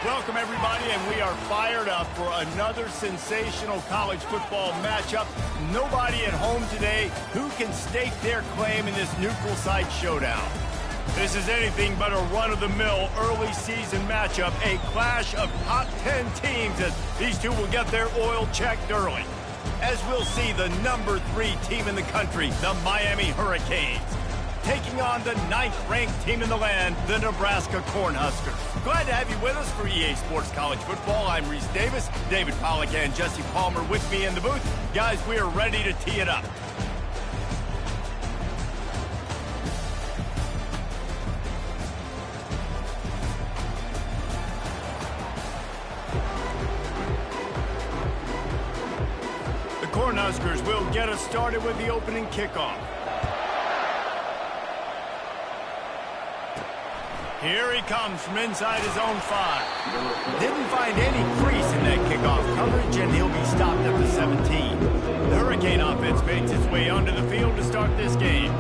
Welcome, everybody, and we are fired up for another sensational college football matchup. Nobody at home today who can stake their claim in this neutral site showdown. This is anything but a run-of-the-mill early season matchup, a clash of top 10 teams as these two will get their oil checked early. As we'll see, the number 3 team in the country, the Miami Hurricanes, taking on the 9th-ranked team in the land, the Nebraska Cornhuskers. Glad to have you with us for EA Sports College Football. I'm Reese Davis, David Pollack and Jesse Palmer with me in the booth. Guys, we are ready to tee it up. The Cornhuskers will get us started with the opening kickoff. Here he comes from inside his own 5. Didn't find any crease in that kickoff coverage, and he'll be stopped at the 17. The Hurricane offense makes its way onto the field to start this game.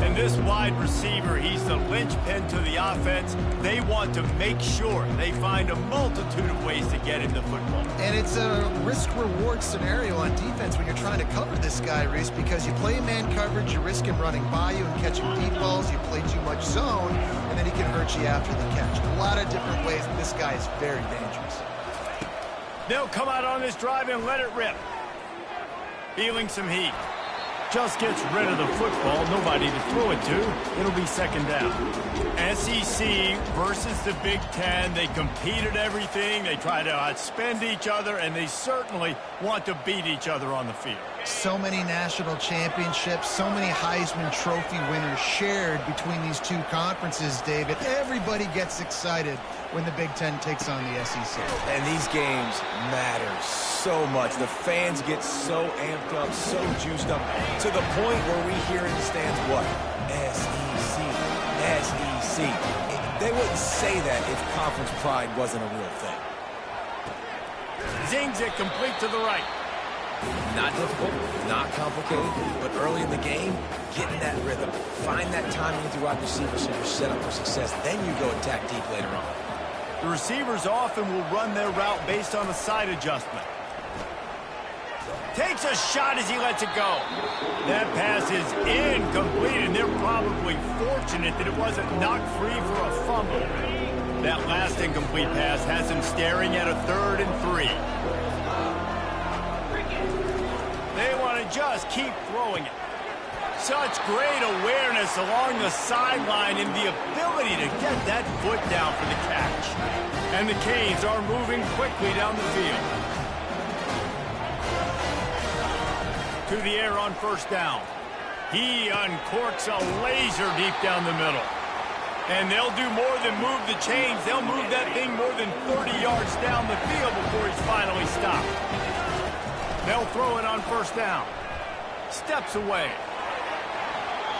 And this wide receiver, he's the linchpin to the offense. They want to make sure they find a multitude of ways to get him the football. And it's a risk-reward scenario on defense when you're trying to cover this guy, Reese, because you play man coverage, you risk him running by you and catching deep balls. You play too much zone, and then he can hurt you after the catch. A lot of different ways, but this guy is very dangerous. They'll come out on this drive and let it rip. Feeling some heat. Just gets rid of the football, nobody to throw it to. It'll be second down. SEC versus the Big Ten. They compete at everything. They try to outspend each other, and they certainly want to beat each other on the field. So many national championships, so many Heisman Trophy winners shared between these two conferences, David. Everybody gets excited when the Big Ten takes on the SEC. And these games matter so much. The fans get so amped up, so juiced up, to the point where we hear in the stands, what? SEC, SEC. They wouldn't say that if conference pride wasn't a real thing. Zings it complete to the right. Not difficult, not complicated, but early in the game, get in that rhythm. Find that timing with your wide receivers so you're set up for success. Then you go attack deep later on. The receivers often will run their route based on a side adjustment. Takes a shot as he lets it go. That pass is incomplete, and they're probably fortunate that it wasn't knocked free for a fumble. That last incomplete pass has him staring at a 3rd and 3. They want to just keep throwing it. Such great awareness along the sideline and the ability to get that foot down for the catch. And the Canes are moving quickly down the field. To the air on first down. He uncorks a laser deep down the middle. And they'll do more than move the chains. They'll move that thing more than 30 yards down the field before he's finally stopped. They'll throw it on first down. Steps away.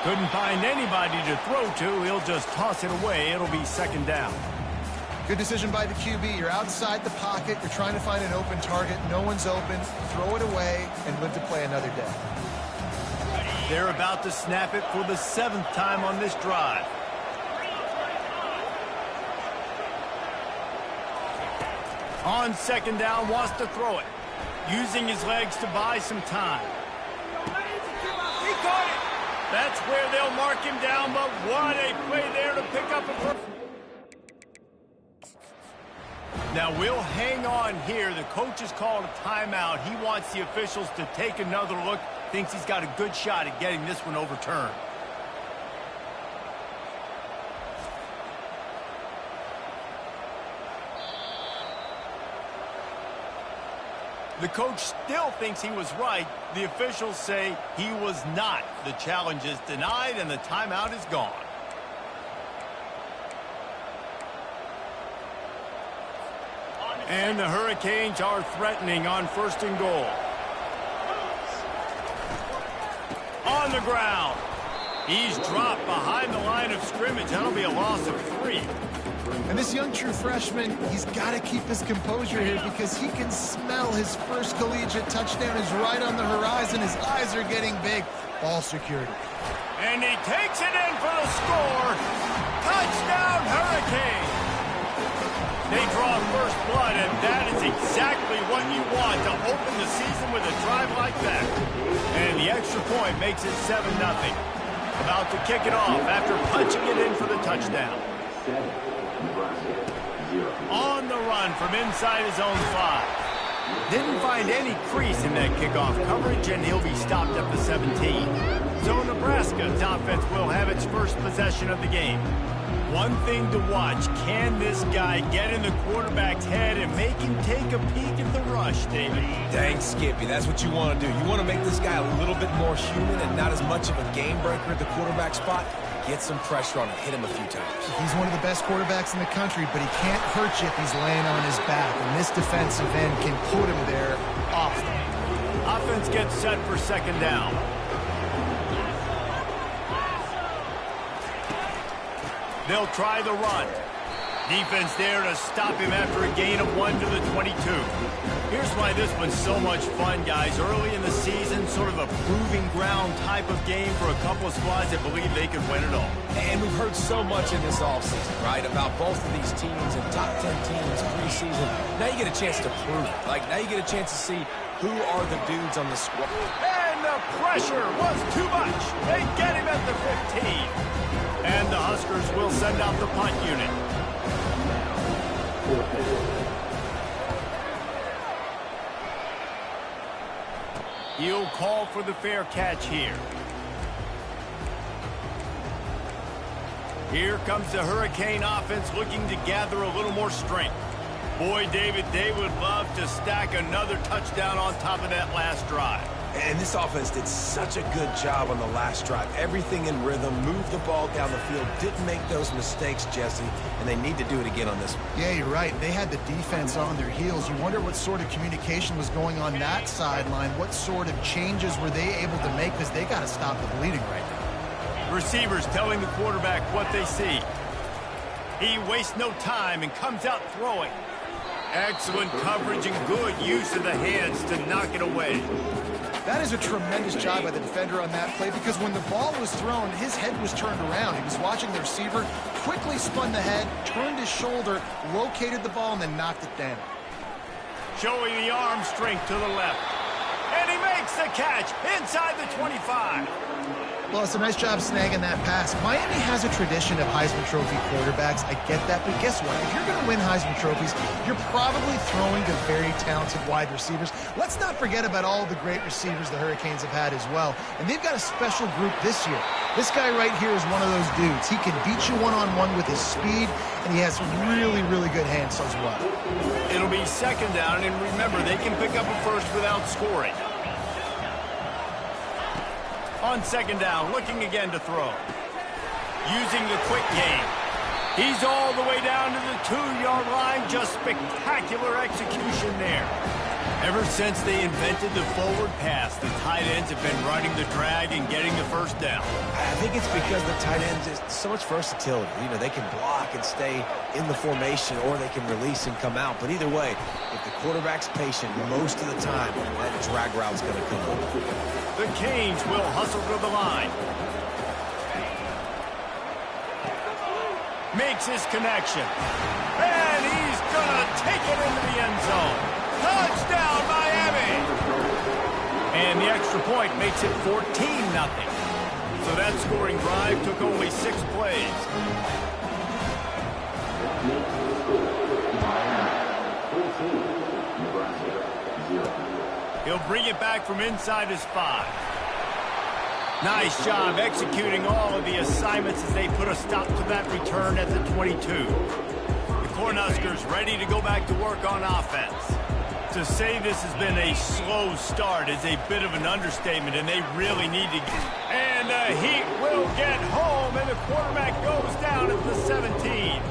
Couldn't find anybody to throw to. He'll just toss it away. It'll be second down. Good decision by the QB. You're outside the pocket. You're trying to find an open target. No one's open. Throw it away and live to play another day. They're about to snap it for the 7th time on this drive. On second down, wants to throw it. Using his legs to buy some time. He caught it! That's where they'll mark him down, but what a play there to pick up a first. Now we'll hang on here. The coach has called a timeout. He wants the officials to take another look. Thinks he's got a good shot at getting this one overturned. The coach still thinks he was right. The officials say he was not. The challenge is denied and the timeout is gone. And the Hurricanes are threatening on 1st and goal. On the ground. He's dropped behind the line of scrimmage. That'll be a loss of 3. And this young true freshman, he's got to keep his composure here because he can smell his first collegiate touchdown is right on the horizon. His eyes are getting big. Ball security. And he takes it in for the score. Touchdown, Hurricane. They draw first blood, and that is exactly what you want to open the season with a drive like that. And the extra point makes it 7-0. About to kick it off after punching it in for the touchdown. On the run from inside his own 5. Didn't find any crease in that kickoff coverage, and he'll be stopped at the 17. So Nebraska's offense will have its first possession of the game. One thing to watch, can this guy get in the quarterback's head and make him take a peek at the rush, David? Dang, Skippy, that's what you want to do. You want to make this guy a little bit more human and not as much of a game breaker at the quarterback spot. Get some pressure on him, hit him a few times. He's one of the best quarterbacks in the country, but he can't hurt you if he's laying on his back, and this defensive end can put him there often. Offense gets set for second down. They'll try the run. Defense there to stop him after a gain of 1 to the 22. Here's why this one's so much fun, guys. Early in the season, sort of a proving ground type of game for a couple of squads that believe they could win it all. And we've heard so much in this offseason, right, about both of these teams and top 10 teams preseason. Now you get a chance to prove it. Like, now you get a chance to see who are the dudes on the squad. And the pressure was too much. They get him at the 15. And the Huskers will send out the punt unit. He'll call for the fair catch here. Here comes the Hurricane offense looking to gather a little more strength. Boy, David, they would love to stack another touchdown on top of that last drive. And this offense did such a good job on the last drive. Everything in rhythm, moved the ball down the field, didn't make those mistakes, Jesse, and they need to do it again on this one. Yeah, you're right. They had the defense on their heels. You wonder what sort of communication was going on that sideline. What sort of changes were they able to make, because they got to stop the bleeding right now. Receivers telling the quarterback what they see. He wastes no time and comes out throwing. Excellent coverage and good use of the hands to knock it away. That is a tremendous job by the defender on that play, because when the ball was thrown, his head was turned around. He was watching the receiver, quickly spun the head, turned his shoulder, located the ball, and then knocked it down. Showing the arm strength to the left. And he makes the catch inside the 25. Well, it's a nice job snagging that pass. Miami has a tradition of Heisman Trophy quarterbacks. I get that, but guess what? If you're going to win Heisman Trophies, you're probably throwing to very talented wide receivers. Let's not forget about all the great receivers the Hurricanes have had as well. And they've got a special group this year. This guy right here is one of those dudes. He can beat you one-on-one with his speed, and he has really, really good hands as well. It'll be second down, and remember, they can pick up a first without scoring. On second down, looking again to throw. Using the quick game. He's all the way down to the 2-yard line. Just spectacular execution there. Ever since they invented the forward pass, the tight ends have been running the drag and getting the first down. I think it's because the tight ends is so much versatility. You know, they can block and stay in the formation, or they can release and come out. But either way, if the quarterback's patient most of the time, that drag route's going to come up. The Canes will hustle to the line. Makes his connection. And he's going to take it into the end zone. Touchdown, Miami! And the extra point makes it 14-0. So that scoring drive took only 6 plays. He'll bring it back from inside his 5. Nice job executing all of the assignments as they put a stop to that return at the 22. The Cornhuskers ready to go back to work on offense. To say this has been a slow start is a bit of an understatement, and they really need to get... And the Heat will get home, and the quarterback goes down at the 17.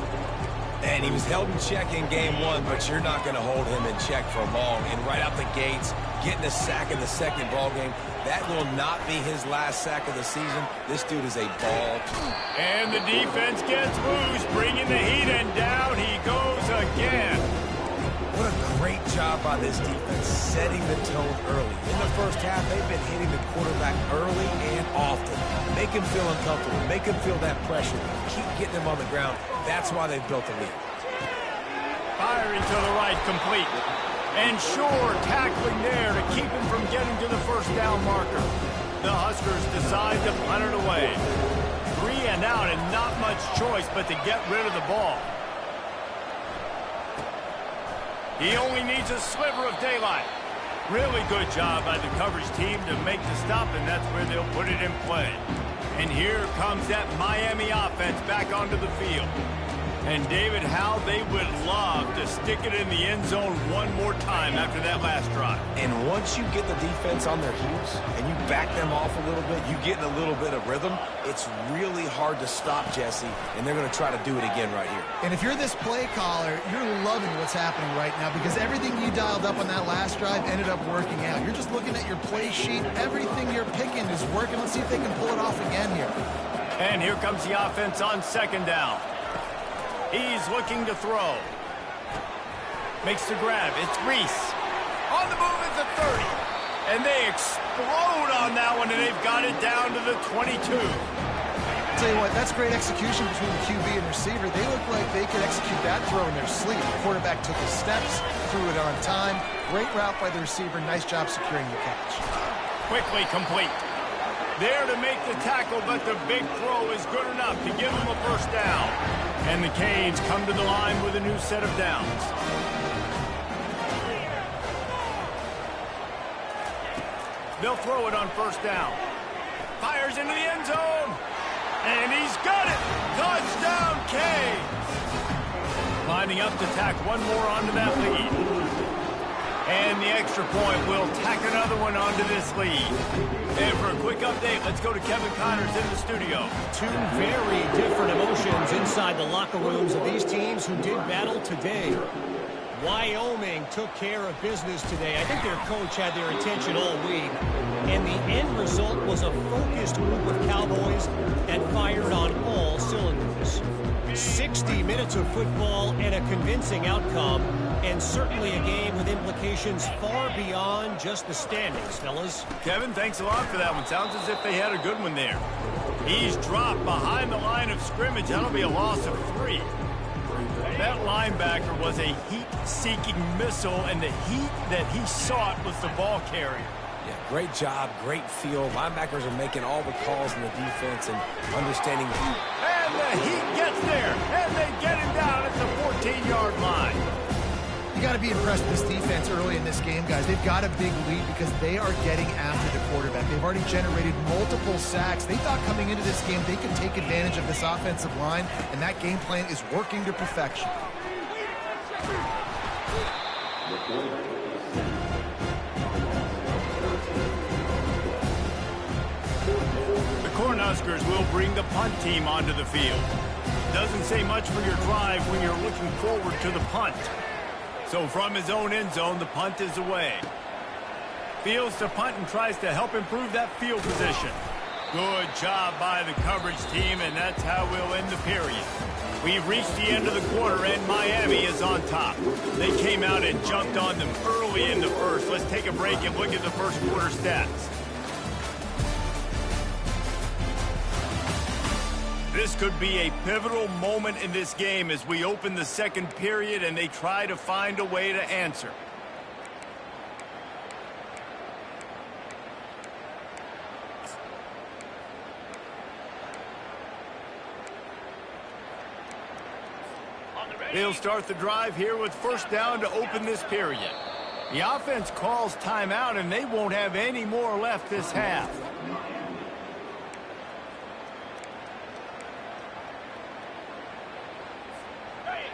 And he was held in check in game 1, but you're not going to hold him in check for long. And right out the gates, getting a sack in the second ball game, that will not be his last sack of the season. This dude is a ball. And the defense gets loose, bringing the Heat, and down he goes again. What a great job by this defense, setting the tone early. In the first half, they've been hitting the quarterback early and often. Make him feel uncomfortable. Make him feel that pressure. Keep getting him on the ground. That's why they've built a lead. Firing to the right, complete. And Shore tackling there to keep him from getting to the first down marker. The Huskers decide to punt it away. 3 and out and not much choice but to get rid of the ball. He only needs a sliver of daylight. Really good job by the coverage team to make the stop, and that's where they'll put it in play. And here comes that Miami offense back onto the field. And David, how they would love to stick it in the end zone one more time after that last drive. And once you get the defense on their heels and you back them off a little bit, you get in a little bit of rhythm, it's really hard to stop, Jesse, and they're going to try to do it again right here. And if you're this play caller, you're loving what's happening right now because everything you dialed up on that last drive ended up working out. You're just looking at your play sheet. Everything you're picking is working. Let's see if they can pull it off again here. And here comes the offense on second down. He's looking to throw. Makes the grab. It's Reese. On the move at the 30. And they explode on that one, and they've got it down to the 22. I'll tell you what, that's great execution between the QB and receiver. They look like they could execute that throw in their sleep. The quarterback took his steps, threw it on time. Great route by the receiver. Nice job securing the catch. Quickly complete. There to make the tackle, but the big throw is good enough to give him a first down. And the Canes come to the line with a new set of downs. They'll throw it on first down. Fires into the end zone. And he's got it. Touchdown, Canes. Lining up to tack one more onto that lead. And the extra point will tack another one onto this lead. And for a quick update, let's go to Kevin Connors in the studio. Two very different emotions inside the locker rooms of these teams who did battle today. Wyoming took care of business today. I think their coach had their attention all week. And the end result was a focused group of Cowboys that fired on all cylinders. 60 minutes of football and a convincing outcome, and certainly a game with implications far beyond just the standings, fellas. Kevin, thanks a lot for that one. Sounds as if they had a good one there. He's dropped behind the line of scrimmage. That'll be a loss of 3. That linebacker was a heat-seeking missile, and the heat that he sought was the ball carrier. Yeah, great job, great feel. Linebackers are making all the calls in the defense and understanding heat. And the heat gets there, and they get him down at the 14-yard line. You got to be impressed with this defense early in this game, guys. They've got a big lead because they are getting after the quarterback. They've already generated multiple sacks. They thought coming into this game they could take advantage of this offensive line, and that game plan is working to perfection. The Cornhuskers will bring the punt team onto the field. Doesn't say much for your drive when you're looking forward to the punt. So from his own end zone, the punt is away. Fields to punt and tries to help improve that field position. Good job by the coverage team, and that's how we'll end the period. We've reached the end of the quarter, and Miami is on top. They came out and jumped on them early in the first. Let's take a break and look at the first quarter stats. This could be a pivotal moment in this game as we open the second period and they try to find a way to answer. They'll start the drive here with first down to open this period. The offense calls timeout and they won't have any more left this half.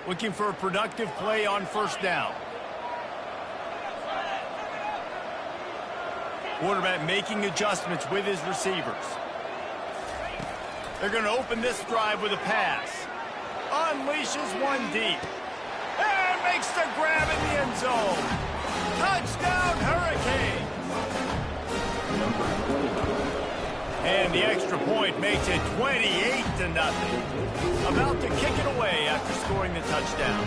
Looking for a productive play on first down. Quarterback making adjustments with his receivers. They're going to open this drive with a pass. Unleashes one deep. And makes the grab in the end zone. Touchdown, Hurricanes. And the extra point makes it 28-0. About to kick it away after scoring the touchdown.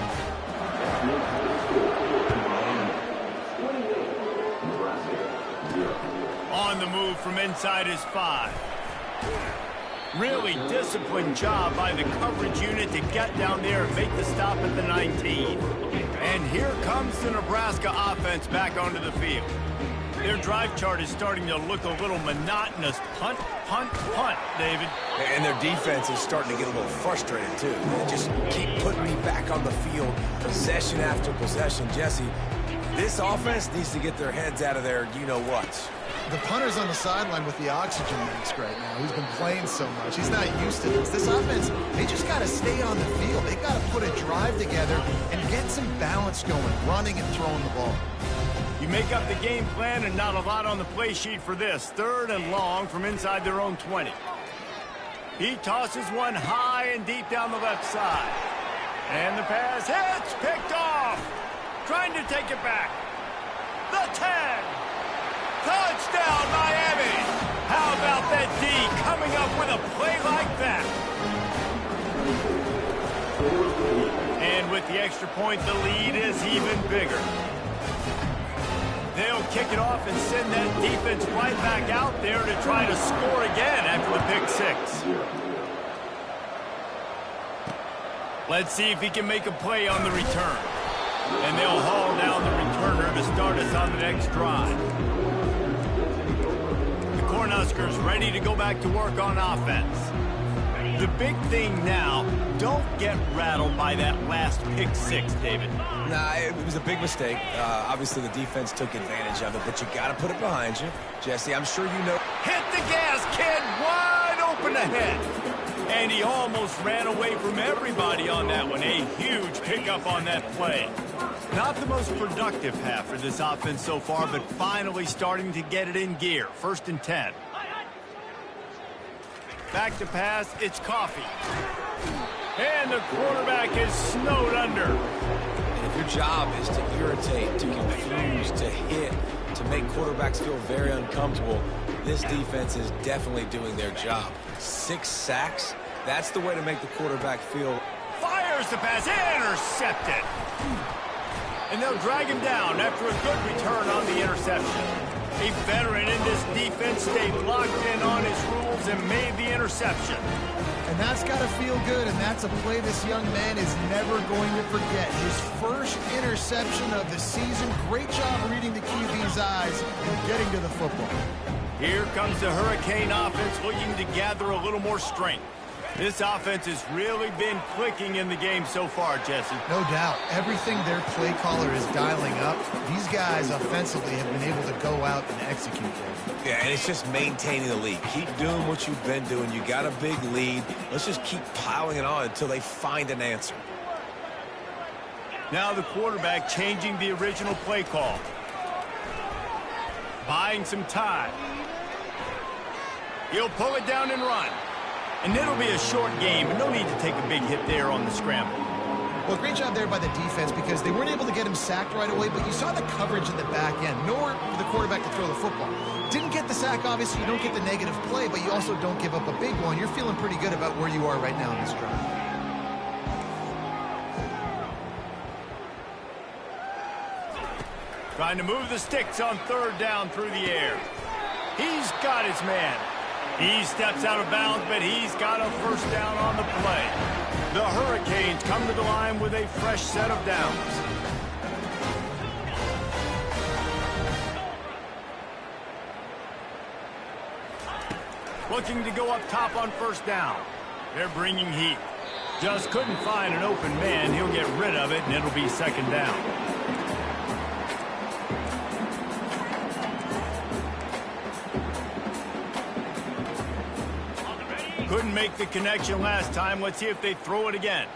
On the move from inside his 5. Really disciplined job by the coverage unit to get down there and make the stop at the 19. And here comes the Nebraska offense back onto the field. Their drive chart is starting to look a little monotonous. Punt, punt, punt, David. And their defense is starting to get a little frustrated, too. They just keep putting me back on the field, possession after possession. Jesse, this offense needs to get their heads out of their you-know-what. The punter's on the sideline with the oxygen mask right now. He's been playing so much. He's not used to this. This offense, they just got to stay on the field. They've got to put a drive together and get some balance going, running and throwing the ball. You make up the game plan and not a lot on the play sheet for this. 3rd and long from inside their own 20. He tosses one high and deep down the left side. And the pass hits, picked off. Trying to take it back. The 10. Touchdown, Miami. How about that D coming up with a play like that? And with the extra point, the lead is even bigger. They'll kick it off and send that defense right back out there to try to score again after the pick 6. Let's see if he can make a play on the return. And they'll haul down the returner to start us on the next drive. The Cornhuskers ready to go back to work on offense. The big thing now, don't get rattled by that last pick 6, David. Nah, it was a big mistake. Obviously, the defense took advantage of it, but you got to put it behind you. Jesse, I'm sure you know. Hit the gas, kid! Wide open ahead. And he almost ran away from everybody on that one. A huge pickup on that play. Not the most productive half for this offense so far, but finally starting to get it in gear. 1st and 10. Back to pass, it's Coffee. And the quarterback is snowed under. And if your job is to irritate, to confuse, to hit, to make quarterbacks feel very uncomfortable, this defense is definitely doing their job. 6 sacks, that's the way to make the quarterback feel. Fires the pass, intercepted. And they'll drag him down after a good return on the interception. A veteran in this defense stayed locked in on his rules and made the interception. And that's got to feel good, and that's a play this young man is never going to forget. His first interception of the season. Great job reading the QB's eyes and getting to the football. Here comes the Hurricane offense looking to gather a little more strength. This offense has really been clicking in the game so far, Jesse. No doubt. Everything their play caller is dialing up, these guys offensively have been able to go out and execute there. Yeah, and it's just maintaining the lead. Keep doing what you've been doing. You got a big lead. Let's just keep piling it on until they find an answer. Now the quarterback changing the original play call. Buying some time. He'll pull it down and run. And it'll be a short game, and no need to take a big hit there on the scramble. Well, great job there by the defense because they weren't able to get him sacked right away, but you saw the coverage in the back end. Nowhere for the quarterback to throw the football. Didn't get the sack, obviously. You don't get the negative play, but you also don't give up a big one. You're feeling pretty good about where you are right now in this drive. Trying to move the sticks on 3rd down through the air. He's got his man. He steps out of bounds, but he's got a 1st down on the play. The Hurricanes come to the line with a fresh set of downs. Looking to go up top on 1st down. They're bringing heat. Just couldn't find an open man. He'll get rid of it, and it'll be 2nd down. Couldn't make the connection last time. Let's see if they throw it again.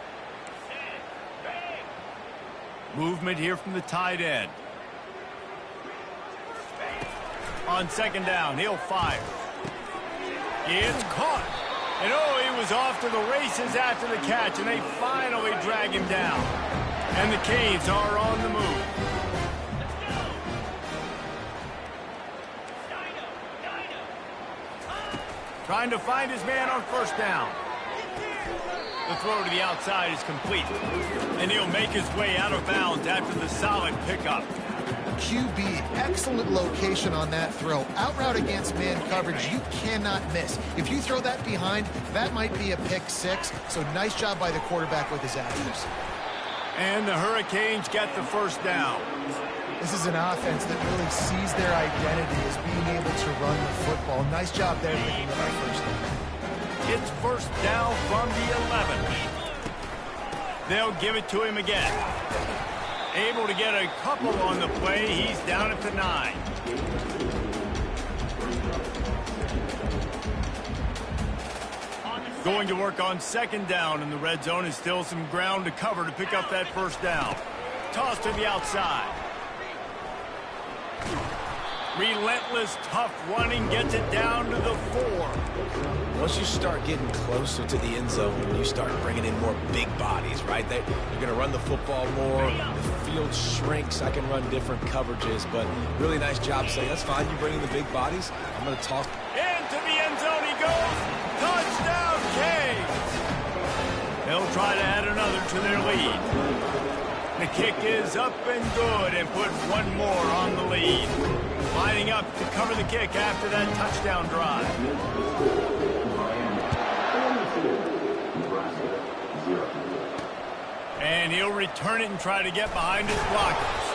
Movement here from the tight end. On 2nd down, he'll fire. It's caught. And he was off to the races after the catch, and they finally drag him down. And the Canes are on the move. Trying to find his man on 1st down. The throw to the outside is complete. And he'll make his way out of bounds after the solid pickup. QB, excellent location on that throw. Out route against man coverage, you cannot miss. If you throw that behind, that might be a pick 6. So nice job by the quarterback with his accuracy. And the Hurricanes get the first down. This is an offense that really sees their identity as being able to run the football. Nice job there picking up that first down. It's first down from the 11. They'll give it to him again. Able to get a couple on the play. He's down at the 9. Going to work on second down in the red zone, and still some ground to cover to pick up that first down. Toss to the outside. Relentless, tough running gets it down to the 4. Once you start getting closer to the end zone, you start bringing in more big bodies, right? You're going to run the football more. The field shrinks. I can run different coverages, but really nice job saying, that's fine. You bring in the big bodies. I'm going to toss. Into the end zone he goes. Touchdown, Canes. They'll try to add another to their lead. The kick is up and good, and put one more on the lead. Lining up to cover the kick after that touchdown drive. And he'll return it and try to get behind his blockers.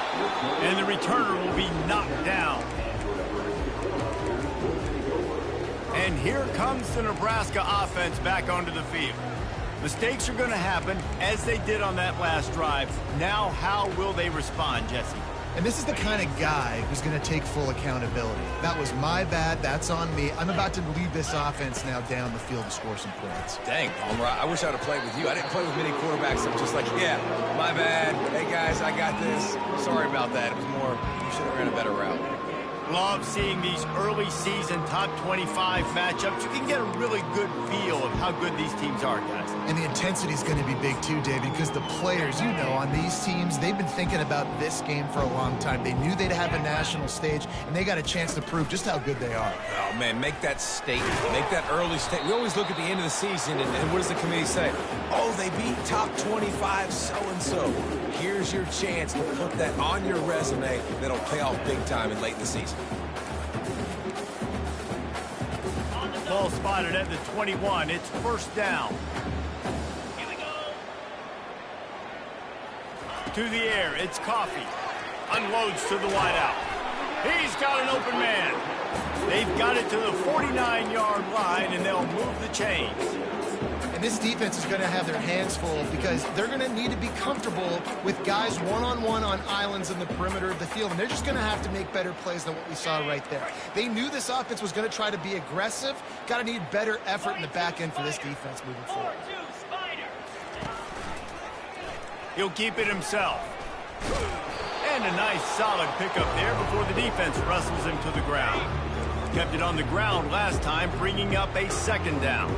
And the returner will be knocked down. And here comes the Nebraska offense back onto the field. Mistakes are going to happen, as they did on that last drive. Now, how will they respond, Jesse? And this is the kind of guy who's going to take full accountability. That was my bad. That's on me. I'm about to lead this offense now down the field to score some points. Dang, Palmer, I wish I'd have played with you. I didn't play with many quarterbacks that were just like, yeah, my bad. Hey, guys, I got this. Sorry about that. It was more, you should have ran a better route. Love seeing these early season top 25 matchups. You can get a really good feel of how good these teams are, guys. And the intensity is going to be big too, David, because the players, you know, on these teams, they've been thinking about this game for a long time. They knew they'd have a national stage, and they got a chance to prove just how good they are. Oh, man, make that statement. Make that early statement. We always look at the end of the season, and what does the committee say? Oh, they beat top 25 so-and-so. Here's your chance to put that on your resume that'll pay off big time in late in the season. Ball spotted at the 21. It's first down. Here we go. To the air. It's Coffee. Unloads to the wideout. He's got an open man. They've got it to the 49-yard line, and they'll move the chains. And this defense is going to have their hands full because they're going to need to be comfortable with guys one-on-one on islands in the perimeter of the field. And they're just going to have to make better plays than what we saw right there. They knew this offense was going to try to be aggressive. Got to need better effort in the back end for this defense moving forward. He'll keep it himself. And a nice solid pickup there before the defense wrestles him to the ground. Kept it on the ground last time, bringing up a second down.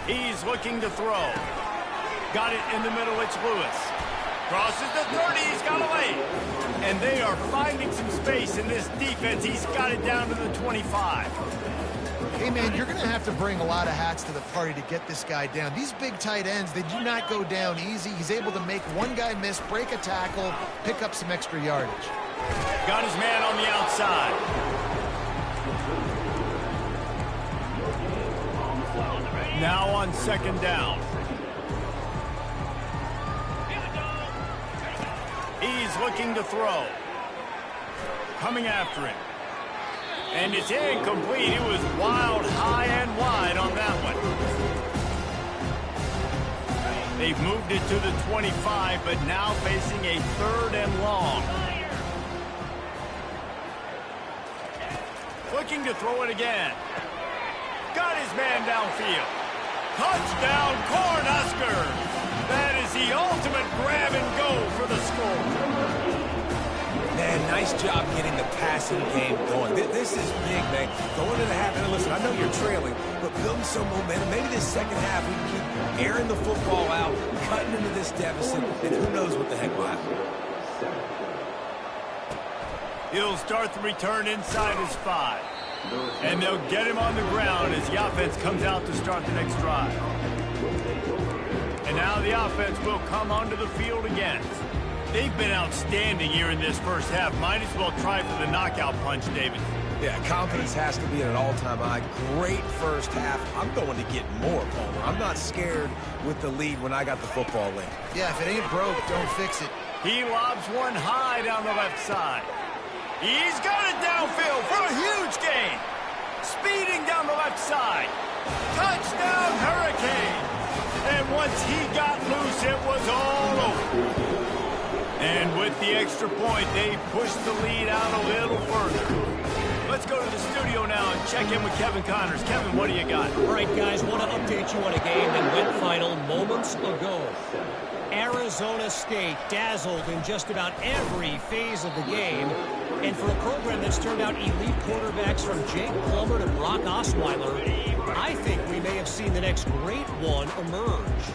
He's looking to throw. Got it in the middle. It's Lewis. Crosses the 30. He's got a lane. And they are finding some space in this defense. He's got it down to the 25. Hey, man, you're going to have to bring a lot of hats to the party to get this guy down. These big tight ends, they do not go down easy. He's able to make one guy miss, break a tackle, pick up some extra yardage. Got his man on the outside. Now on second down. He's looking to throw. Coming after him. And it's incomplete. It was wild, high and wide on that one. They've moved it to the 25, but now facing a third and long. Looking to throw it again. Got his man downfield. Touchdown, Cornhuskers! That is the ultimate grab and go for the score. Man, nice job getting the passing game going. This is big, man. Going into the half, and listen, I know you're trailing, but building some momentum. Maybe this second half we can keep airing the football out, cutting into this deficit, and who knows what the heck will happen. He'll start the return inside his 5. And they'll get him on the ground as the offense comes out to start the next drive. And now the offense will come onto the field again. They've been outstanding here in this first half. Might as well try for the knockout punch, David. Yeah, confidence has to be at an all-time high. Great first half. I'm going to get more, Palmer. I'm not scared with the lead when I got the football in. Yeah, if it ain't broke, don't fix it. He lobs one high down the left side. He's got it downfield for a huge gain. Speeding down the left side. Touchdown, Hurricane. And once he got loose, it was all over. And with the extra point, they pushed the lead out a little further. Let's go to the studio now and check in with Kevin Connors. Kevin, what do you got? All right, guys, want to update you on a game that went final moments ago. Arizona State dazzled in just about every phase of the game. And for a program that's turned out elite quarterbacks from Jake Plummer to Brock Osweiler, I think we may have seen the next great one emerge.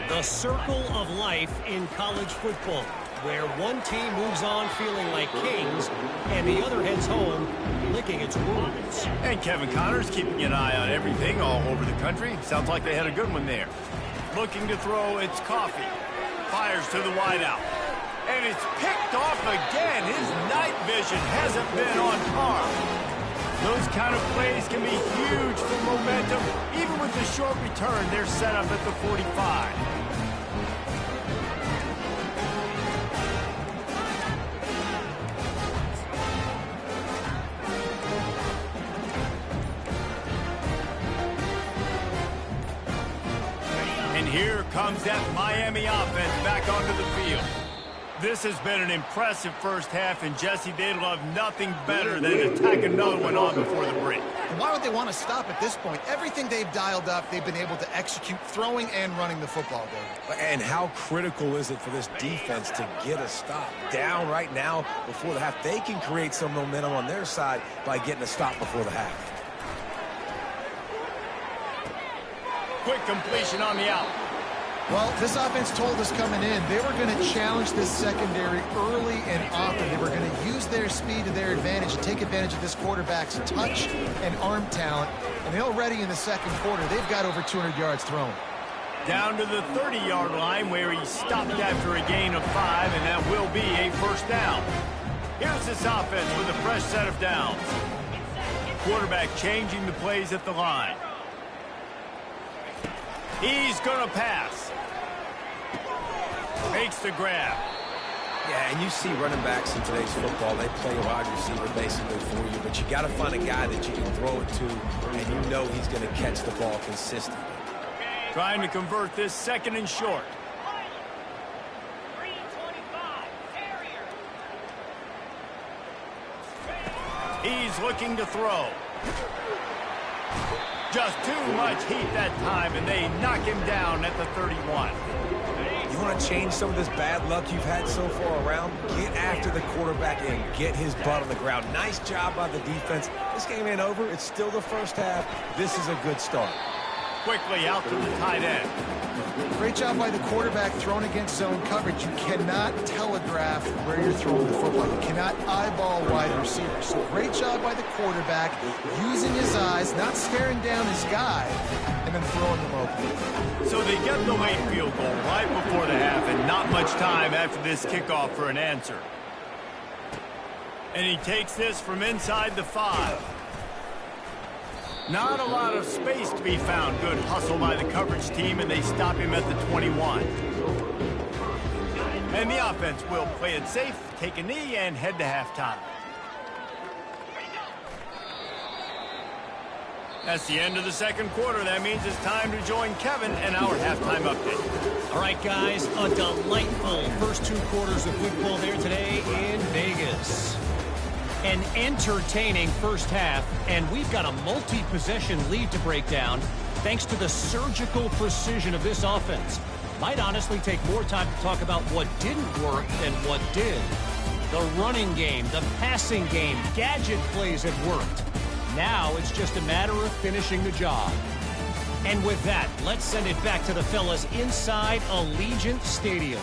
The circle of life in college football, where one team moves on feeling like kings and the other heads home licking its wounds. And Kevin Connors keeping an eye on everything all over the country. Sounds like they had a good one there. Looking to throw, it's Coffee. Fires to the wideout. And it's picked off again. His night vision hasn't been on par. Those kind of plays can be huge for momentum. Even with the short return, they're set up at the 45. And here comes that Miami offense back onto the field. This has been an impressive first half, and Jesse, they'd love nothing better than to tack another one on before the break. And why would they want to stop at this point? Everything they've dialed up, they've been able to execute throwing and running the football game. And how critical is it for this defense to get a stop? Down right now before the half. They can create some momentum on their side by getting a stop before the half. Quick completion on the out. Well, this offense told us coming in they were going to challenge this secondary early and often. They were going to use their speed to their advantage and take advantage of this quarterback's touch and arm talent. And already in the second quarter, they've got over 200 yards thrown. Down to the 30-yard line where he stopped after a gain of 5, and that will be a first down. Here's this offense with a fresh set of downs. Quarterback changing the plays at the line. He's going to pass. Makes the grab. Yeah, and you see running backs in today's football, they play a wide receiver basically for you, but you got to find a guy that you can throw it to, and you know he's going to catch the ball consistently. Trying to convert this second and short. He's looking to throw. Just too much heat that time, and they knock him down at the 31. You want to change some of this bad luck you've had so far around? Get after the quarterback and get his butt on the ground. Nice job by the defense. This game ain't over. It's still the first half. This is a good start. Quickly out to the tight end. Great job by the quarterback thrown against zone coverage. You cannot telegraph where you're throwing the football. You cannot eyeball wide receivers. So great job by the quarterback using his eyes, not staring down his guy, and then throwing them open. So they get the late field goal right before the half, and not much time after this kickoff for an answer. And he takes this from inside the 5. Not a lot of space to be found. Good hustle by the coverage team, and they stop him at the 21. And the offense will play it safe, take a knee, and head to halftime. That's the end of the second quarter. That means it's time to join Kevin and our halftime update. All right, guys, a delightful first 2 quarters of football there today in Vegas. An entertaining first half, and we've got a multi-possession lead to break down thanks to the surgical precision of this offense. Might honestly take more time to talk about what didn't work than what did. The running game, the passing game, gadget plays have worked. Now it's just a matter of finishing the job. And with that, let's send it back to the fellas inside Allegiant Stadium.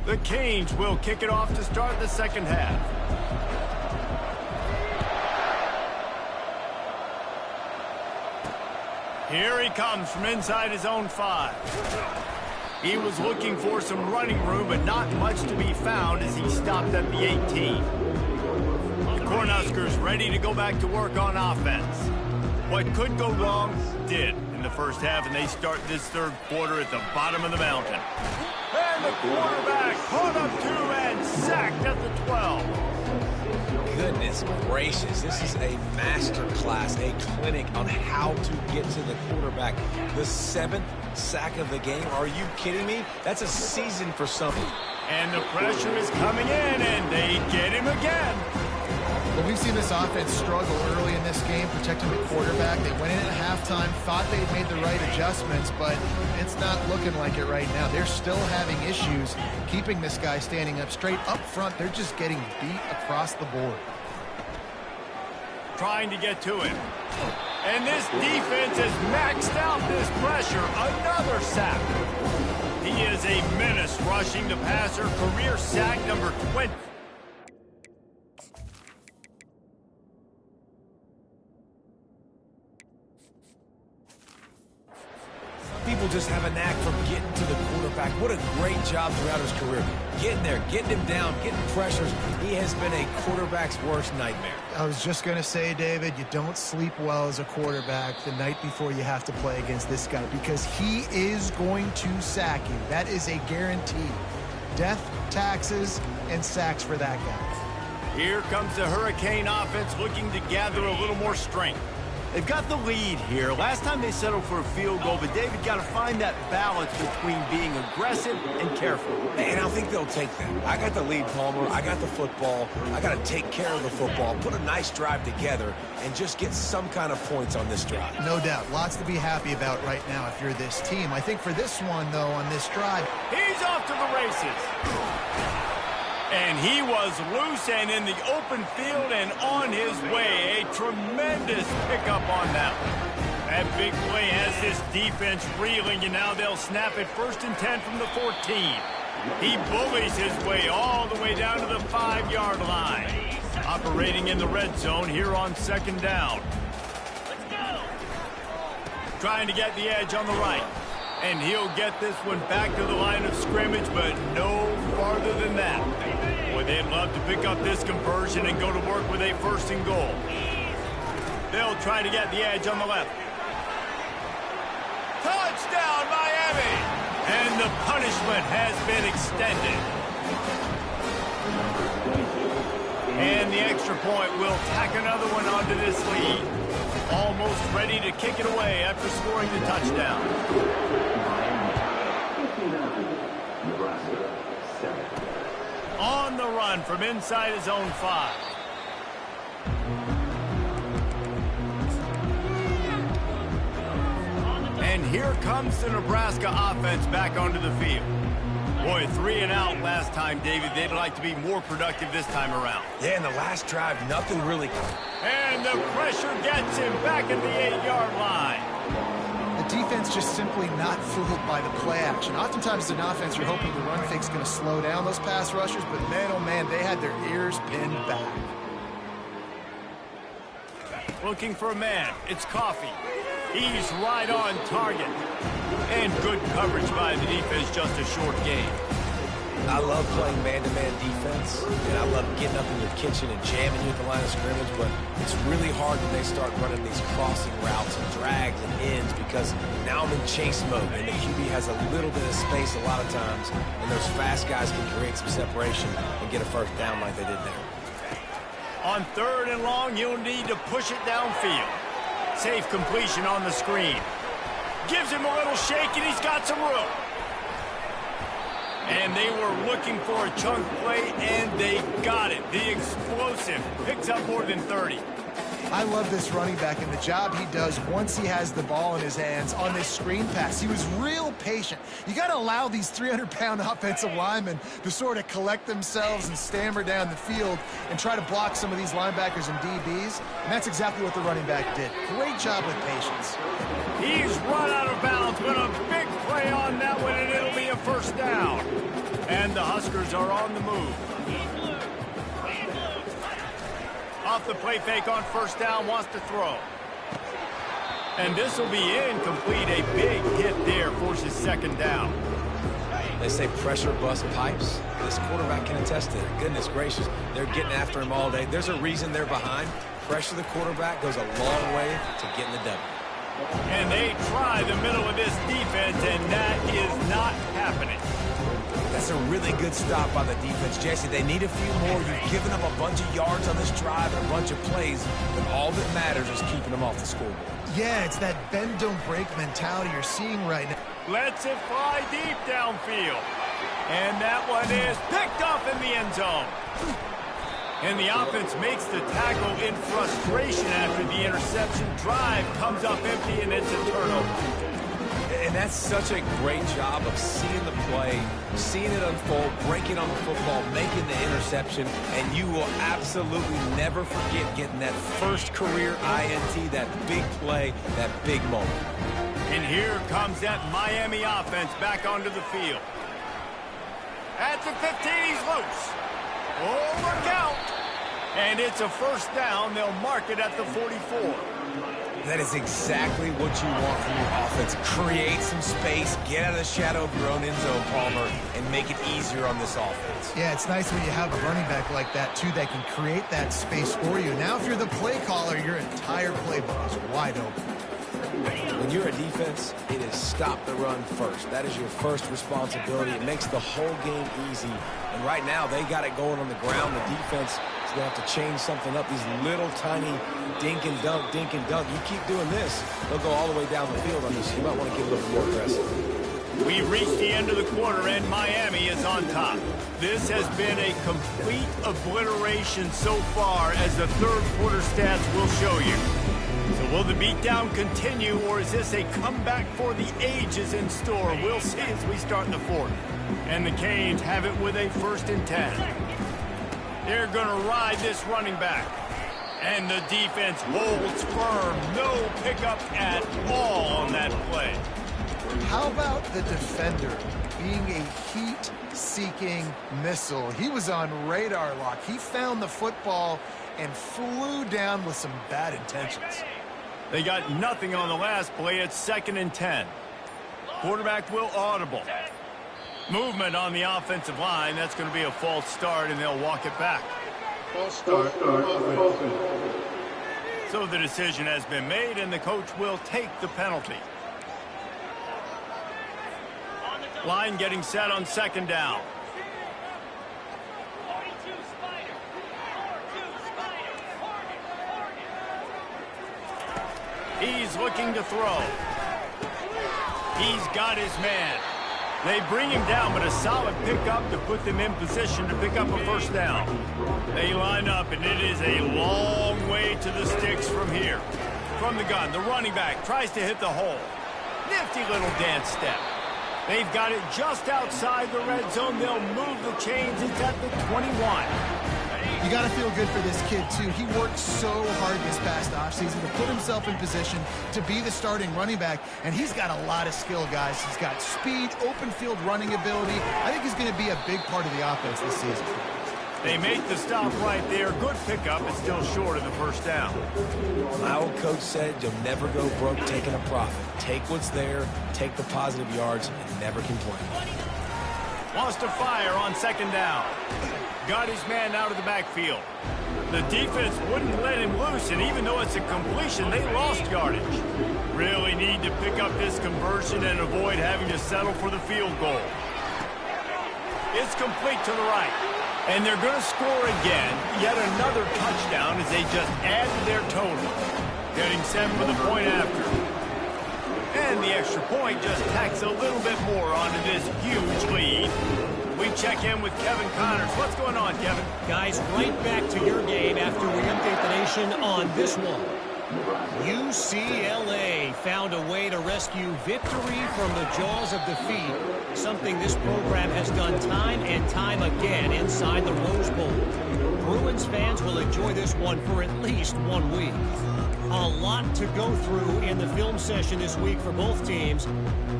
The Canes will kick it off to start the second half. Here he comes from inside his own 5. He was looking for some running room, but not much to be found as he stopped at the 18. The Cornhuskers ready to go back to work on offense. What could go wrong did in the first half, and they start this third quarter at the bottom of the mountain. And the quarterback caught up 2 and sacked at the 12. Goodness gracious, this is a master class, a clinic on how to get to the quarterback. The 7th sack of the game, are you kidding me? That's a season for something. And the pressure is coming in, and they get him again. Well, we've seen this offense struggle early in this game, protecting the quarterback. They went in at halftime, thought they'd made the right adjustments, but it's not looking like it right now. They're still having issues keeping this guy standing up straight. Up front, they're just getting beat across the board. Trying to get to him. And this defense has maxed out this pressure. Another sack. He is a menace rushing the passer. Career sack number 20. People just have a knack for getting to the quarterback. What a great job throughout his career. Getting there, getting him down, getting pressures. He has been a quarterback's worst nightmare. I was just going to say, David, you don't sleep well as a quarterback the night before you have to play against this guy because he is going to sack you. That is a guarantee. Death, taxes, and sacks for that guy. Here comes the Hurricane offense looking to gather a little more strength. They've got the lead here. Last time they settled for a field goal, but David got to find that balance between being aggressive and careful. And I think they'll take that. I got the lead, Palmer. I got the football. I got to take care of the football, put a nice drive together, and just get some kind of points on this drive. No doubt. Lots to be happy about right now if you're this team. I think for this one, though, on this drive, he's off to the races. And he was loose and in the open field and on his way. A tremendous pickup on that one. That big play has this defense reeling, and now they'll snap it 1st and 10 from the 14. He bullies his way all the way down to the 5-yard line. Operating in the red zone here on 2nd down. Let's go. Trying to get the edge on the right. And he'll get this one back to the line of scrimmage, but no farther than that. Boy, they'd love to pick up this conversion and go to work with a 1st and goal. They'll try to get the edge on the left. Touchdown, Miami! And the punishment has been extended. And the extra point will tack another one onto this lead. Almost ready to kick it away after scoring the touchdown. On the run from inside his own 5. And here comes the Nebraska offense back onto the field. Boy, 3 and out last time, David. They'd like to be more productive this time around. Yeah, in the last drive, nothing really. And the pressure gets him back at the 8-yard line. the defense just simply not fooled by the play action. Oftentimes, as an offense, you're hoping the run fake's going to slow down those pass rushers, but man, oh man, they had their ears pinned back. Looking for a man. It's Coffee. He's right on target. And good coverage by the defense, just a short game. I love playing man-to-man defense, and I love getting up in your kitchen and jamming you at the line of scrimmage, but it's really hard when they start running these crossing routes and drags and ends because now I'm in chase mode, and the QB has a little bit of space a lot of times, and those fast guys can create some separation and get a first down like they did there. On 3rd and long, you'll need to push it downfield. Safe completion on the screen. Gives him a little shake, and he's got some room. And they were looking for a chunk play, and they got it. The explosive picks up more than 30. I love this running back and the job he does once he has the ball in his hands on this screen pass. He was real patient. You got to allow these 300-pound offensive linemen to sort of collect themselves and stammer down the field and try to block some of these linebackers and DBs. And that's exactly what the running back did. Great job with patience. He's run out of bounds, but a big play on that one, and it'll be a first down. And the Huskers Huskers are on the move. Off the play fake on first down, wants to throw. And this will be incomplete. A big hit there, forces second down. They say pressure bust pipes. This quarterback can attest to it. Goodness gracious, they're getting after him all day. There's a reason they're behind. Pressure the quarterback goes a long way to getting the W. And they try the middle of this defense, and that is not happening. That's a really good stop by the defense, Jesse. They need a few more. You've given up a bunch of yards on this drive and a bunch of plays, but all that matters is keeping them off the scoreboard. Yeah, it's that bend, don't break mentality you're seeing right now. Lets it fly deep downfield. And that one is picked up in the end zone. And the offense makes the tackle in frustration after the interception. Drive comes up empty, and it's a turnover. And that's such a great job of seeing the play, seeing it unfold, breaking on the football, making the interception, and you will absolutely never forget getting that first career INT, that big play, that big moment. And here comes that Miami offense back onto the field. At the 15, he's loose. Oh, look out. And it's a first down. They'll mark it at the 44. That is exactly what you want from your offense. Create some space, get out of the shadow of your own end zone, Palmer, and make it easier on this offense. Yeah, it's nice when you have a running back like that, too, that can create that space for you. Now, if you're the play caller, your entire playbook is wide open. When you're a defense, it is stop the run first. That is your first responsibility. It makes the whole game easy. And right now, they got it going on the ground. The defense is going to have to change something up. These little tiny dink and dunk, dink and dunk. You keep doing this, they'll go all the way down the field on this. You might want to get a little more aggressive. We reached the end of the quarter, and Miami is on top. This has been a complete obliteration so far, as the third quarter stats will show you. So will the beatdown continue, or is this a comeback for the ages in store? We'll see as we start in the fourth. And the Canes have it with a 1st and 10. They're going to ride this running back. And the defense holds firm. No pickup at all on that play. How about the defender being a heat-seeking missile? He was on radar lock. He found the football and flew down with some bad intentions. They got nothing on the last play. It's 2nd and 10. Quarterback will audible. Movement on the offensive line. That's going to be a false start, and they'll walk it back. So the decision has been made, and the coach will take the penalty. Line getting set on 2nd down. He's looking to throw. He's got his man. They bring him down, but a solid pickup to put them in position to pick up a 1st down. They line up, and it is a long way to the sticks from here. From the gun, the running back tries to hit the hole. Nifty little dance step. They've got it just outside the red zone. They'll move the chains. It's at the 21. You got to feel good for this kid, too. He worked so hard this past offseason to put himself in position to be the starting running back, and he's got a lot of skill, guys. He's got speed, open field running ability. I think he's going to be a big part of the offense this season. They make the stop right there. Good pickup. It's still short of the 1st down. My old coach said you'll never go broke taking a profit. Take what's there, take the positive yards, and never complain. Wants to fire on 2nd down. Got his man out of the backfield. The defense wouldn't let him loose, and even though it's a completion, they lost yardage. Really need to pick up this conversion and avoid having to settle for the field goal. It's complete to the right. And they're going to score again. Yet another touchdown as they just add to their total. Getting set for the point after. And the extra point just tacks a little bit more onto this huge lead. We check in with Kevin Connors. What's going on, Kevin? Guys, right back to your game after we update the nation on this one. UCLA found a way to rescue victory from the jaws of defeat, something this program has done time and time again inside the Rose Bowl. Bruins fans will enjoy this one for at least 1 week. A lot to go through in the film session this week for both teams,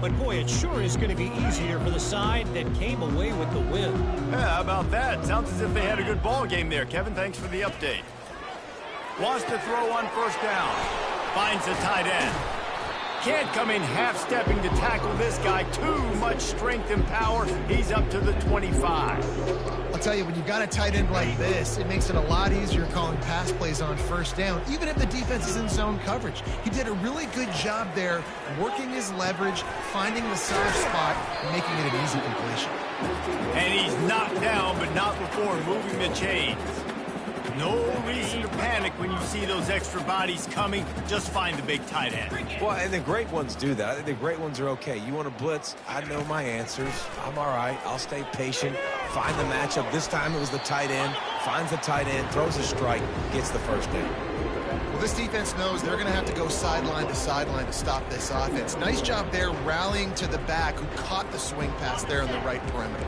but boy, it sure is going to be easier for the side that came away with the win. Yeah, how about that? Sounds as if they had a good ball game there. Kevin, thanks for the update. Wants to throw on first down. Finds the tight end. Can't come in half-stepping to tackle this guy. Too much strength and power. He's up to the 25. I'll tell you, when you've got a tight end like this, it makes it a lot easier calling pass plays on first down, even if the defense is in zone coverage. He did a really good job there, working his leverage, finding the soft spot, and making it an easy completion. And he's knocked down, but not before moving the chains. No reason to panic when you see those extra bodies coming. Just find the big tight end. Well, and the great ones do that. I think the great ones are okay. You want to blitz? I know my answers. I'm all right. I'll stay patient. Find the matchup. This time it was the tight end. Finds the tight end, throws a strike, gets the first down. Well, this defense knows they're going to have to go sideline to stop this offense. Nice job there rallying to the back who caught the swing pass there in the right perimeter.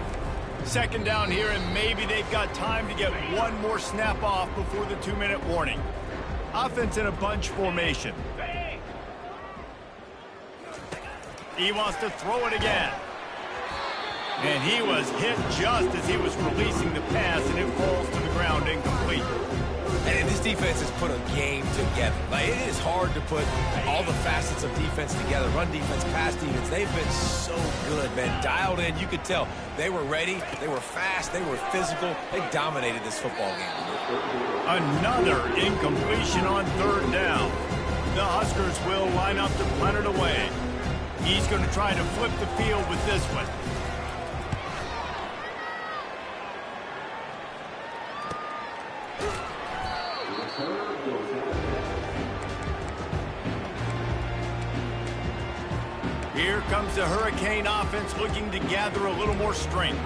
Second down here, and maybe they've got time to get one more snap off before the 2-minute warning. Offense in a bunch formation. He wants to throw it again. And he was hit just as he was releasing the pass, and it falls to the ground incomplete. And this defense has put a game together. Like, it is hard to put all the facets of defense together. Run defense, pass defense. They've been so good, man. Dialed in. You could tell they were ready. They were fast. They were physical. They dominated this football game. Another incompletion on third down. The Huskers will line up to punt it away. He's going to try to flip the field with this one. Here comes the Hurricane offense looking to gather a little more strength.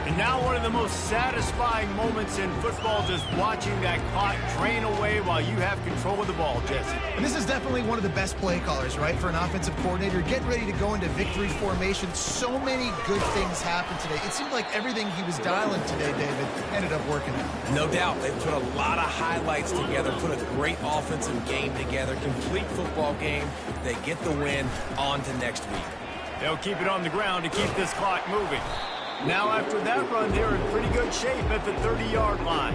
And now one of the most satisfying moments in football, just watching that clock drain away while you have control of the ball, Jesse. And this is definitely one of the best play callers, right, for an offensive coordinator. Getting ready to go into victory formation. So many good things happened today. It seemed like everything he was dialing today, David, ended up working out. No doubt. They've put a lot of highlights together, put a great offensive game together, complete football game. They get the win. On to next week. They'll keep it on the ground to keep this clock moving. Now after that run, they're in pretty good shape at the 30-yard line.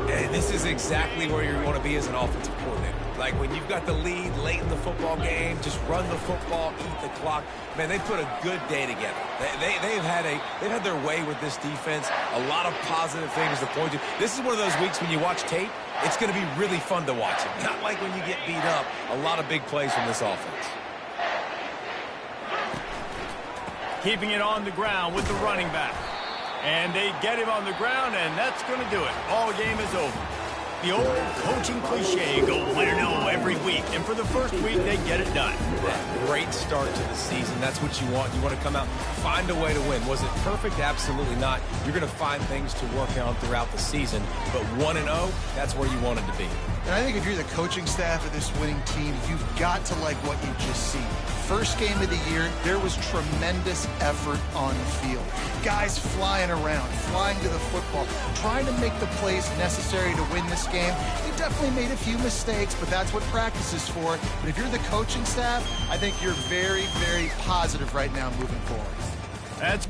And this is exactly where you want to be as an offensive coordinator. Like when you've got the lead late in the football game, just run the football, eat the clock. Man, they put a good day together. They've had their way with this defense. A lot of positive things to point to. This is one of those weeks when you watch tape, it's going to be really fun to watch it. Not like when you get beat up. A lot of big plays from this offense. Keeping it on the ground with the running back. And they get him on the ground, and that's going to do it. Ball game is over. The old coaching cliche, go win or no every week. And for the first week, they get it done. Great start to the season. That's what you want. You want to come out, find a way to win. Was it perfect? Absolutely not. You're going to find things to work on throughout the season. But 1-0, that's where you wanted to be. And I think if you're the coaching staff of this winning team, you've got to like what you just see. First game of the year, there was tremendous effort on the field. Guys flying around, flying to the football, trying to make the plays necessary to win this game. They definitely made a few mistakes, but that's what practice is for. But if you're the coaching staff, I think you're very, very positive right now moving forward. That's